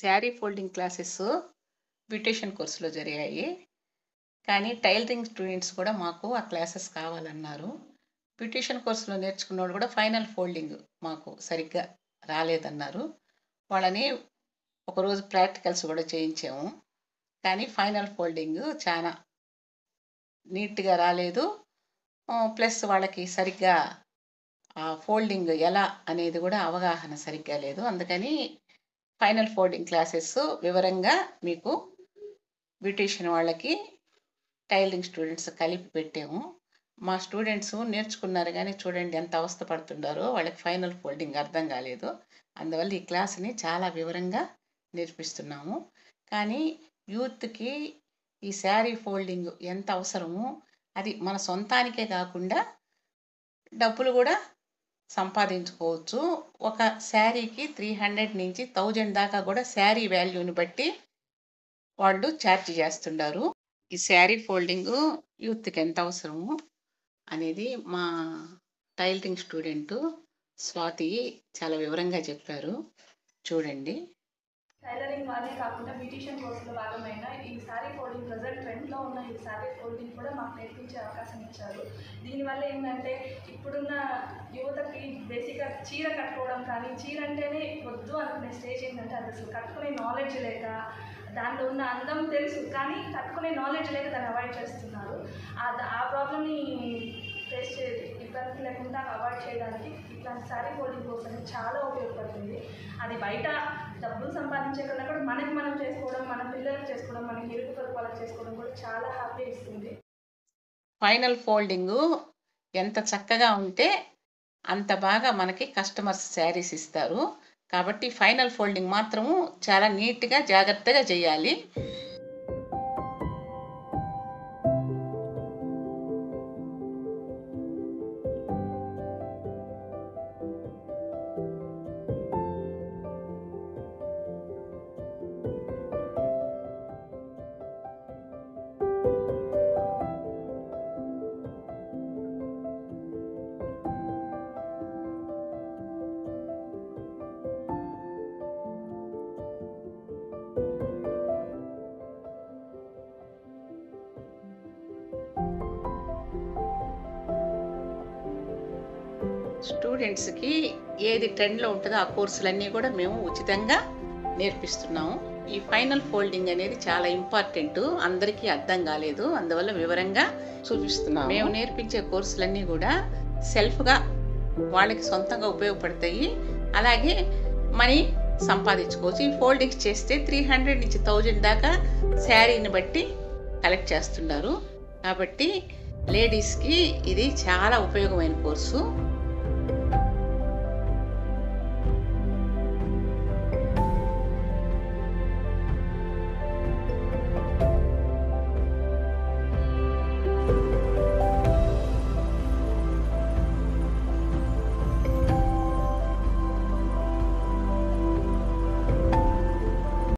Sari folding classes beautician కోర్సులో జరిగాయి. కానీ టైలరింగ్ స్టూడెంట్స్ కూడా మాకు ఆ క్లాసెస్ కావాలన్నారు. బ్యూటీషియన్ కోర్సులో నేర్చుకున్నోళ్ళు కూడా ఫైనల్ ఫోల్డింగ్ మాకు సరిగ్గా రాలేదన్నారు. వాళ్ళని ఒకరోజు ప్రాక్టికల్స్ కూడా చేయించాము. కానీ ఫైనల్ ఫోల్డింగ్ చాలా నీట్‌గా రాలేదు. ప్లస్ వాళ్ళకి సరిగ్గా ఆ ఫోల్డింగ్ ఎలా అనేది కూడా అవగాహన సరిగ్గా లేదు. అందుకని ఫైనల్ ఫోల్డింగ్ క్లాసెస్ వివరంగా మీకు బ్యూటీషియన్ వాళ్ళకి, టైలరింగ్ స్టూడెంట్స్ కలిపి పెట్టాము. మా స్టూడెంట్స్ నేర్చుకున్నారు కానీ చూడండి ఎంత అవస్థ పడుతుండారో, వాళ్ళకి ఫైనల్ ఫోల్డింగ్ అర్థం కాలేదు. అందువల్ల ఈ క్లాస్‌ని చాలా వివరంగా నేర్పిస్తున్నాము. కానీ యూత్‌కి ఈ శారీ ఫోల్డింగ్ ఎంత అవసరమో, అది మన సొంతానికే కాకుండా డబ్బులు కూడా సంపాదించుకోవచ్చు. ఒక శారీకి 300 నుంచి 1000 దాకా కూడా శారీ వాల్యూని బట్టి వాళ్ళు ఛార్జ్ చేస్తుండారు. ఈ శారీ ఫోల్డింగ్ యూత్‌కి ఎంత అవసరమో అనేది మా టైలరింగ్ స్టూడెంట్ స్వాతి చాలా వివరంగా చెప్పారు. చూడండి. టైలరింగ్ వాళ్ళే కాకుండా బ్యూటీషియన్ కోర్సులో భాగమైన ఈ శారీ ఫోల్డింగ్ ప్రజెంట్ ట్రెండ్లో ఉన్న ఈ శారీ ఫోల్డింగ్ కూడా మాకు నేర్పించే అవకాశం ఇచ్చారు. దీనివల్ల ఏంటంటే ఇప్పుడున్న యువతకి బేసిక్గా చీర కట్టుకోవడం కానీ, చీర అంటేనే వద్దు అనుకునే స్టేజ్ ఏంటంటే అది అసలు కట్టుకునే నాలెడ్జ్ లేక, దాంట్లో ఉన్న అందం తెలుసు కానీ కట్టుకునే నాలెడ్జ్ లేక దాన్ని అవాయిడ్ చేస్తున్నారు. ఆ ప్రాబ్లమ్ని ఫేస్ ఇబ్బంది లేకుండా అవాయిడ్ చేయడానికి ఇట్లాంటి శారీ ఫోల్డింగ్ కోర్స్ అనేది చాలా ఉపయోగపడుతుంది. అది బయట డబ్బులు సంపాదించే కన్నా కూడా మనకి మనం చేసుకోవడం, మన పిల్లలకు చేసుకోవడం, మన ఇరుగు పొరుగు వాళ్ళకి చేసుకోవడం కూడా చాలా హ్యాపీ ఇస్తుంది. ఫైనల్ ఫోల్డింగ్ ఎంత చక్కగా ఉంటే అంత బాగా మనకి కస్టమర్స్ శారీస్ ఇస్తారు. కాబట్టి ఫైనల్ ఫోల్డింగ్ మాత్రము చాలా నీట్‌గా జాగ్రత్తగా చేయాలి. స్టూడెంట్స్‌కి ఏది ట్రెండ్‌లో ఉంటుందో ఆ కోర్సులన్నీ కూడా మేము ఉచితంగా నేర్పిస్తున్నాము. ఈ ఫైనల్ ఫోల్డింగ్ అనేది చాలా ఇంపార్టెంట్. అందరికీ అర్థం కాలేదు. అందువల్ల వివరంగా చూపిస్తున్నాము. మేము నేర్పించే కోర్సులన్నీ కూడా సెల్ఫ్‌గా వాళ్ళకి సొంతంగా ఉపయోగపడతాయి. అలాగే మనీ సంపాదించుకోవచ్చు. ఈ ఫోల్డింగ్స్ చేస్తే 300 నుంచి 1000 దాకా శారీని బట్టి కలెక్ట్ చేస్తున్నారు. కాబట్టి లేడీస్‌కి ఇది చాలా ఉపయోగమైన కోర్సు.